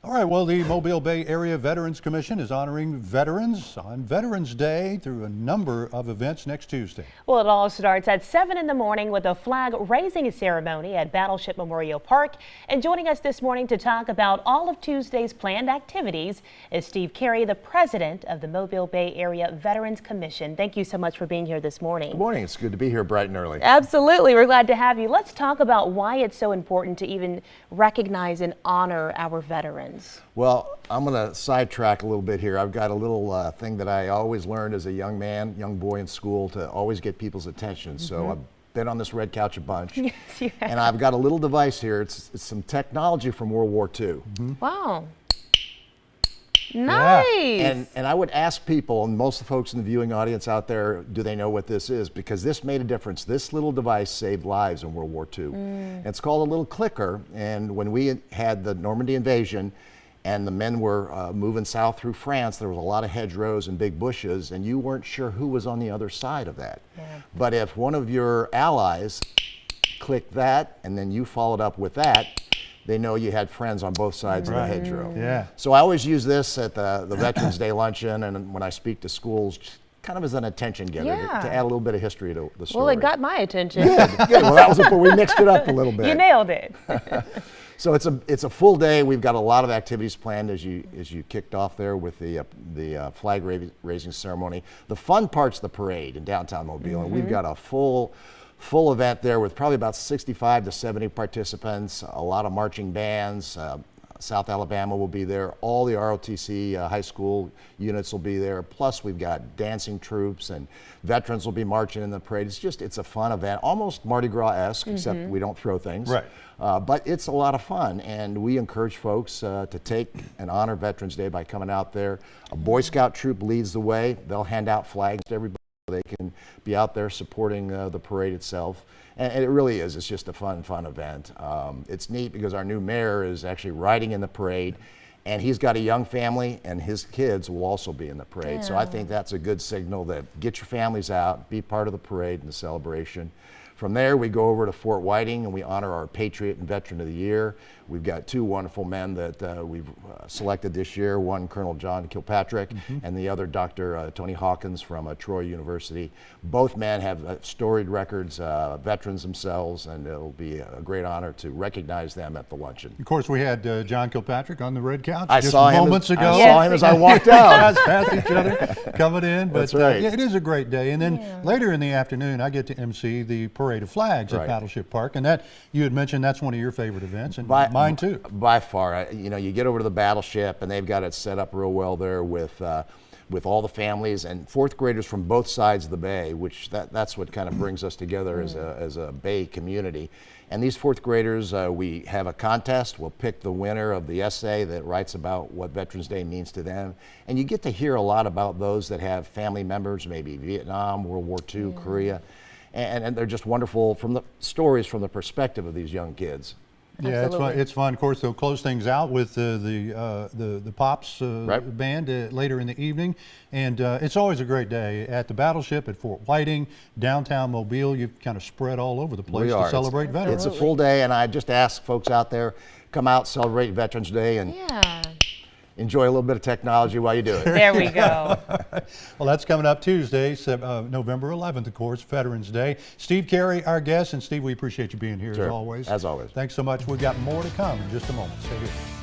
All right, well, the Mobile Bay Area Veterans Commission is honoring veterans on Veterans Day through a number of events next Tuesday. Well, it all starts at 7 in the morning with a flag raising ceremony at Battleship Memorial Park. And joining us this morning to talk about all of Tuesday's planned activities is Steve Carey, the president of the Mobile Bay Area Veterans Commission. Thank you so much for being here this morning. Good morning. It's good to be here bright and early. Absolutely. We're glad to have you. Let's talk about why it's so important to even recognize and honor our veterans. Well, I'm going to sidetrack a little bit here. I've got a little thing that I always learned as a young boy in school to always get people's attention. So I've been on this red couch a bunch. Yes, you have. And I've got a little device here. It's some technology from World War II. Wow. Nice. Yeah. And I would ask people, and most of the folks in the viewing audience out there, do they know what this is? Because this made a difference. This little device saved lives in World War II. It's called a little clicker. And when we had the Normandy invasion and the men were moving south through France, there was a lot of hedgerows and big bushes, and you weren't sure who was on the other side of that. Yeah. But if one of your allies clicked that, and then you followed up with that, they know you had friends on both sides of the hedgerow. Yeah. So I always use this at the Veterans Day luncheon and when I speak to schools, kind of as an attention getter, to add a little bit of history to the story. Well, it got my attention. Good. Well, that was we mixed it up a little bit. You nailed it. So it's a full day. We've got a lot of activities planned as you kicked off there with the flag raising ceremony. The fun part's the parade in downtown Mobile, and we've got a full event there with probably about 65 to 70 participants, a lot of marching bands. South Alabama will be there. All the ROTC high school units will be there. Plus we've got dancing troops and veterans will be marching in the parade. It's a fun event, almost Mardi Gras-esque, except we don't throw things. Right. But it's a lot of fun, and we encourage folks to take and honor Veterans Day by coming out there. A Boy Scout troop leads the way. They'll hand out flags to everybody. They can be out there supporting the parade itself. And it really is. It's just a fun event. It's neat because our new mayor is actually riding in the parade, and he's got a young family, and his kids will also be in the parade. So I think that's a good signal that get your families out, be part of the parade and the celebration. From there, we go over to Fort Whiting and we honor our Patriot and Veteran of the Year. We've got two wonderful men that we've selected this year, one Colonel John Kilpatrick and the other Dr. Tony Hawkins from Troy University. Both men have storied records, veterans themselves, and it'll be a great honor to recognize them at the luncheon. Of course, we had John Kilpatrick on the red couch I just saw moments him, ago. I saw him as I walked out. Past each other, coming in. But That's right. yeah, it is a great day. And then later in the afternoon, I get to MC the Parade of Flags at Battleship Park. And that, you had mentioned, that's one of your favorite events, and mine too. By far. You get over to the Battleship, and they've got it set up real well there with all the families and fourth graders from both sides of the bay, which that's what kind of brings us together as a bay community. And these fourth graders, we have a contest. We'll pick the winner of the essay that writes about what Veterans Day means to them. And you get to hear a lot about those that have family members, maybe Vietnam, World War II, Korea. And they're just wonderful from the stories from the perspective of these young kids. Yeah, Absolutely. it's fun. Of course, they'll close things out with the Pops band later in the evening, and it's always a great day at the Battleship at Fort Whiting, downtown Mobile. You've kind of spread all over the place to celebrate veterans. It's a full day, and I just ask folks out there, come out, celebrate Veterans Day, and enjoy a little bit of technology while you do it. There we go. Well, that's coming up Tuesday, November 11th, of course, Veterans Day. Steve Carey, our guest. And Steve, we appreciate you being here as always. As always. Thanks so much. We've got more to come in just a moment. Stay here.